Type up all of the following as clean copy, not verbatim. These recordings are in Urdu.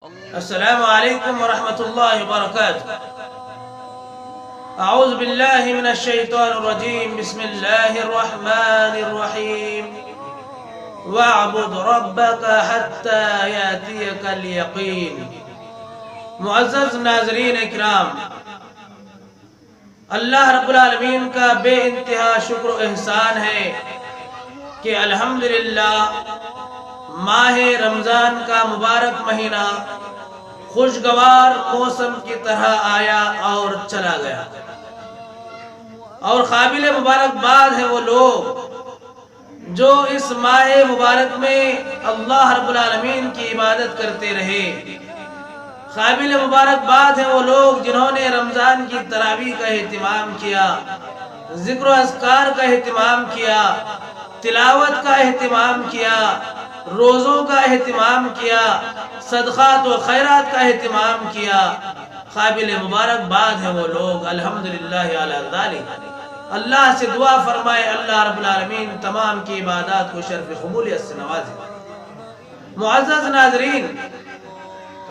السلام عليكم ورحمة الله وبركاته. أعوذ بالله من الشيطان الرجيم. بسم الله الرحمن الرحيم. واعبد ربك حتى يأتيك اليقين. معزز ناظرین اکرام، اللہ رب العالمین کا بے انتہا شکر و احسان ہے کہ الحمدللہ ماہ رمضان کا مبارک مہینہ خوشگوار موسم کی طرح آیا اور چلا گیا، اور قابل مبارکباد ہے وہ لوگ جو اس ماہ مبارک میں اللہ رب العالمین کی عبادت کرتے رہے۔ قابل مبارکباد ہے وہ لوگ جنہوں نے رمضان کی تراویح کا اہتمام کیا، ذکر و اذکار کا اہتمام کیا، تلاوت کا اہتمام کیا، روزوں کا اہتمام کیا، صدقات و خیرات کا اہتمام کیا۔ قابل مبارکباد ہے وہ لوگ، الحمدللہ علی ذالک۔ اللہ سے دعا فرمائے اللہ رب العالمین تمام کی عبادات کو شرف قبولیت سے نوازے۔ معزز ناظرین،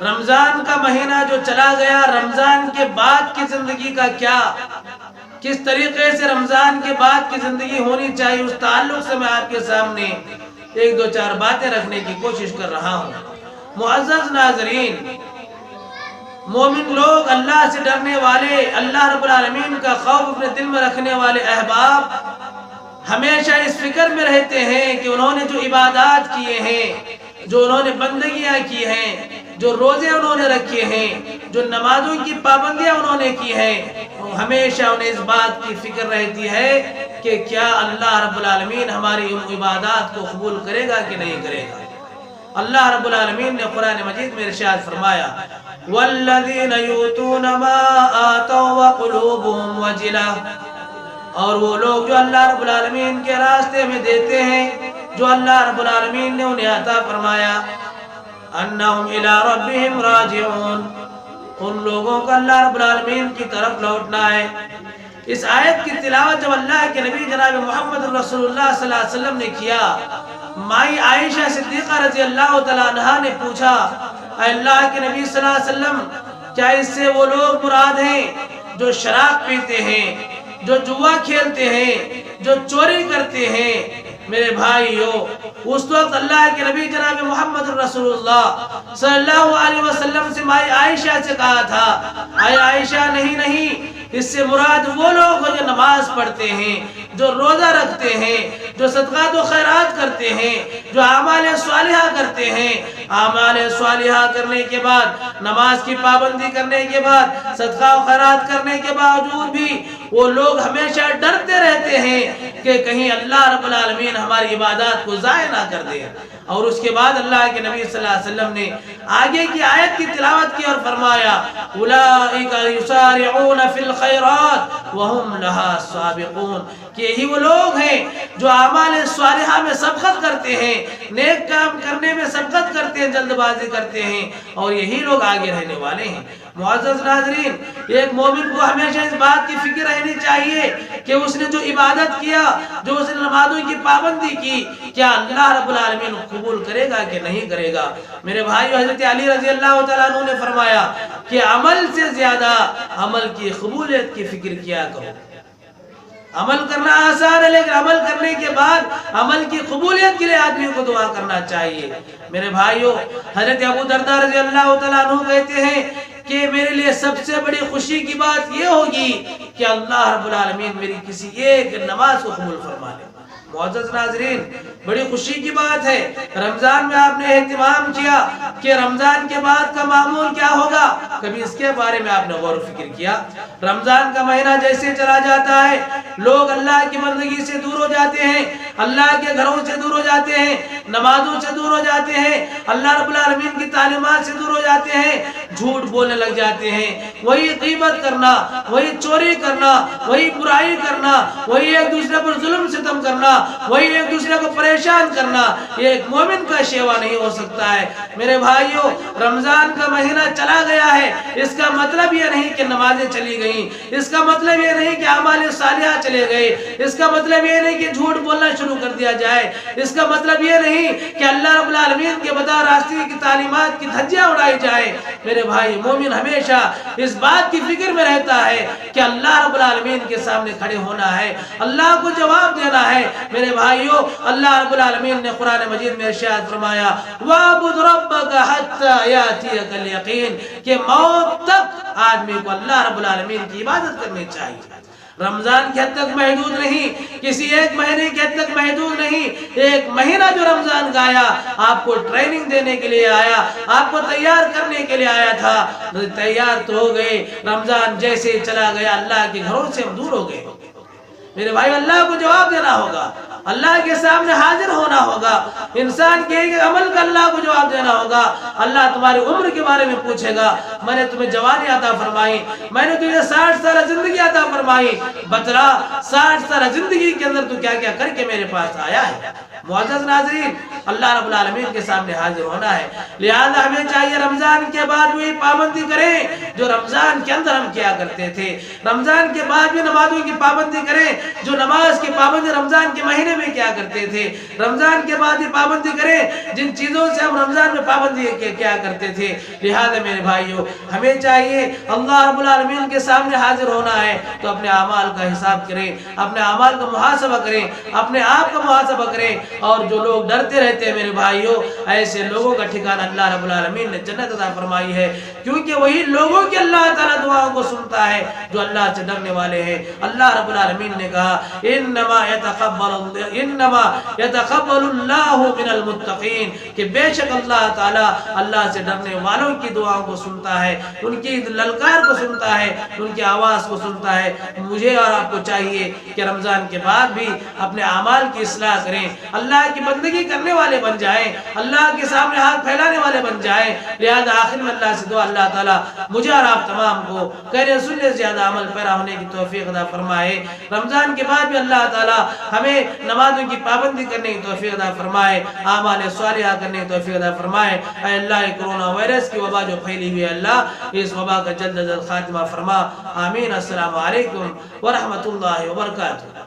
رمضان کا مہینہ جو چلا گیا، رمضان کے بعد کی زندگی کا کیا، کس طریقے سے رمضان کے بعد کی زندگی ہونی چاہیے، اس تعلق سے میں آپ کے سامنے ایک دو چار باتیں رکھنے کی کوشش کر رہا ہوں۔ معزز ناظرین، مومن لوگ، اللہ سے ڈرنے والے، اللہ رب العالمین کا خوف اپنے دل میں رکھنے والے احباب ہمیشہ اس فکر میں رہتے ہیں کہ انہوں نے جو عبادات کیے ہیں، جو انہوں نے بندگیاں کی ہیں، جو روزے انہوں نے رکھے ہیں، جو نمازوں کی پابندیاں انہوں نے کی ہیں، ہمیشہ انہیں اس بات کی فکر رہتی ہے کہ کیا اللہ رب العالمین ہماری ان عبادات کو قبول کرے گا کہ نہیں کرے گا۔ اللہ رب العالمین نے قرآن مجید میں ارشاد فرمایا، وَالَّذِينَ يُؤْتُونَ مَا آتَوْا وَقُلُوبُهُمْ وَجِلَةٌ، اور وہ لوگ جو اللہ رب العالمین کے راستے میں دیتے ہیں، جو اللہ رب العالمین نے انہیں عطا فرمایا، انہم الی ربہم راجعون، ان لوگوں کا اللہ رب العالمین کی طرف لوٹنا ہے۔ اس آیت کی تلاوت جب اللہ کے نبی جناب محمد رسول اللہ صلی اللہ علیہ وسلم نے کیا، مائی عائشہ صدیقہ رضی اللہ تعالیٰ عنہا نے پوچھا، اے اللہ کے نبی صلی اللہ علیہ وسلم، کیا اس سے وہ لوگ مراد ہیں جو شراب پیتے ہیں، جو جوا کھیلتے ہیں، جو چوری کرتے ہیں؟ میرے بھائیو، اس وقت اللہ کے نبی جناب محمد رسول اللہ صلی اللہ علیہ وسلم سے مائی عائشہ سے کہا تھا، اے عائشہ، نہیں، اس سے مراد وہ لوگ جو نماز پڑھتے ہیں، جو روزہ رکھتے ہیں، جو صدقات و خیرات کرتے ہیں، جو اعمال صالحہ کرتے ہیں۔ اعمال صالحہ کرنے کے بعد، نماز کی پابندی کرنے کے بعد، صدقہ و خیرات کرنے کے باوجود بھی وہ لوگ ہمیشہ ڈرتے رہتے ہیں کہ کہیں اللہ رب العالمین ہماری عبادات کو ضائع نہ کر دے۔ اور اس کے بعد اللہ کے نبی صلی اللہ علیہ وسلم نے آگے کی آیت کی تلاوت کی اور فرمایا، اولئک یسارعون فی الخیرات وہم لہا سابقون، کہ یہی وہ لوگ ہیں جو اعمال صالحہ میں سبقت کرتے ہیں، نیک کام کرنے میں سبقت کرتے ہیں، جلد بازی کرتے ہیں، اور یہی لوگ آگے رہنے والے ہیں۔ معزز ناظرین، ایک مومن کو ہمیشہ اس بات کی فکر رہنی چاہیے کہ اس نے جو عبادت کیا، جو اس نے نمازوں کی پابندی کی، کیا اللہ رب العالمین قبول کرے گا کہ نہیں کرے گا۔ میرے بھائیو، حضرت علی رضی اللہ تعالیٰ عنہ نے فرمایا کہ عمل سے زیادہ عمل کی قبولیت کی فکر کیا کرو۔ عمل کرنا آسان ہے، لیکن عمل کرنے کے بعد عمل کی قبولیت کے لیے آدمی کو دعا کرنا چاہیے۔ میرے بھائیو، حضرت ابو درداء رضی اللہ تعالیٰ عنہ کہتے ہیں کہ میرے لیے سب سے بڑی خوشی کی بات یہ ہوگی کہ اللہ رب العالمین میری کسی ایک نماز کو قبول فرما لے۔ معزز ناظرین، بڑی خوشی کی بات ہے۔ رمضان میں آپ نے اہتمام کیا کہ رمضان کے بعد کا معمول کیا ہوگا، کبھی اس کے بارے میں آپ نے غور و فکر کیا؟ رمضان کا مہینہ جیسے چلا جاتا ہے، لوگ اللہ کی بندگی سے دور ہو جاتے ہیں، اللہ کے گھروں سے دور ہو جاتے ہیں، نمازوں سے دور ہو جاتے ہیں، اللہ رب العالمین کی تعلیمات سے دور ہو جاتے ہیں، جھوٹ بولنے لگ جاتے ہیں، وہی غیبت کرنا، وہی چوری کرنا، وہی برائی کرنا، وہی ایک دوسرے پر ظلم ستم کرنا، وہی ایک دوسرے کو پریشان کرنا۔ یہ ایک مومن کا شیوا نہیں ہو سکتا ہے۔ میرے بھائیوں رمضان کا مہینہ چلا گیا ہے، اس کا مطلب یہ نہیں کہ نمازیں چلی گئیں، اس کا مطلب یہ نہیں کہ اعمال صالحہ چلے گئے، اس کا مطلب یہ نہیں کہ جھوٹ بولنا شروع کر دیا جائے، اس کا مطلب یہ نہیں کہ اللہ رب العالمین کے بتا راستے کی تعلیمات کی دھجیاں اڑائی جائے۔ میرے بھائی مومن ہمیشہ اس بات کی فکر میں رہتا ہے کہ اللہ رب العالمین کے سامنے کھڑے ہونا ہے، اللہ کو جواب دینا ہے۔ میرے بھائیوں اللہ رب العالمین نے قرآن مجید میں ارشاد فرمایا وَاعْبُدْ رَبَّكَ حَتَّى يَأْتِيَكَ الْيَقِينُ کہ موت تک آدمی کو اللہ رب العالمین کی عبادت کرنی چاہیے۔ رمضان کی حد تک محدود نہیں، کسی ایک مہینے کی حد تک محدود نہیں، ایک مہینہ جو رمضان کا آیا آپ کو ٹریننگ دینے کے لیے آیا، آپ کو تیار کرنے کے لیے آیا تھا، تیار تو ہو گئے، رمضان جیسے چلا گیا اللہ کے گھروں سے ہم دور ہو گئے۔ میرے بھائی اللہ کو جواب دینا ہوگا، اللہ کے سامنے حاضر ہونا ہوگا، انسان کے ایک عمل کا اللہ کو جواب دینا ہوگا۔ اللہ تمہاری عمر کے بارے میں پوچھے گا، میں نے تمہیں جوانی عطا فرمائی، میں نے تجھے 60 سال زندگی عطا فرمائی، بتلا 60 سال زندگی کے اندر تو کیا کیا کر کے میرے پاس آیا ہے۔ معزز ناظرین اللہ رب العالمین کے سامنے حاضر ہونا ہے، لہذا ہمیں چاہیے رمضان کے بعد وہی پابندی کریں جو رمضان کے اندر ہم کیا کرتے تھے، رمضان کے بعد بھی نمازوں کی پابندی کریں جو نماز کی پابندی رمضان کے مہینے میں کیا کرتے تھے، رمضان کے بعد بھی پابندی کریں جن چیزوں سے ہم رمضان میں پابندی کیا کرتے تھے۔ لہذا میرے بھائیوں ہمیں چاہیے اللہ رب العالمین کے سامنے حاضر ہونا ہے تو اپنے اعمال کا حساب کریں، اپنے اعمال کا محاسبہ کریں، اپنے آپ کا محاسبہ کریں۔ اور جو لوگ ڈرتے رہتے ہیں میرے بھائیوں ایسے لوگوں کا ٹھکانہ اللہ رب العالمین نے جنت عطا فرمائی ہے، کیونکہ وہی لوگوں کی اللہ تعالیٰ دعاؤں کو سنتا ہے جو اللہ سے ڈرنے والے ہیں۔ اللہ رب العالمین نے کہا انما يتقبل اللہ من المتقین کہ بے شک اللہ تعالیٰ اللہ سے ڈرنے والوں کی دعاؤں کو سنتا ہے، ان کی للکار کو سنتا ہے، ان کی آواز کو سنتا ہے۔ مجھے اور آپ کو چاہیے کہ رمضان کے بعد بھی اپنے اعمال کی اصلاح کریں، اللہ کی بندگی کرنے والے بن جائیں، اللہ کے سامنے ہاتھ پھیلانے والے بن جائیں۔ لہذا آخر میں اللہ سے دعا اللہ تعالیٰ مجھے اور آپ تمام کو کہنے سننے سے زیادہ عمل پیرا ہونے کی توفیق عطا فرمائے۔ رمضان کے بعد بھی اللہ تعالیٰ ہمیں نمازوں کی پابندی کرنے کی توفیق عطا فرمائے، اعمال صالحہ کرنے کی توفیق عطا فرمائے۔ اے اللہ کرونا وائرس کی وبا جو پھیلی ہوئی ہے اللہ اس وبا کا جلد از جلد خاتمہ فرما، آمین۔ السلام علیکم ورحمۃ اللہ وبرکاتہ۔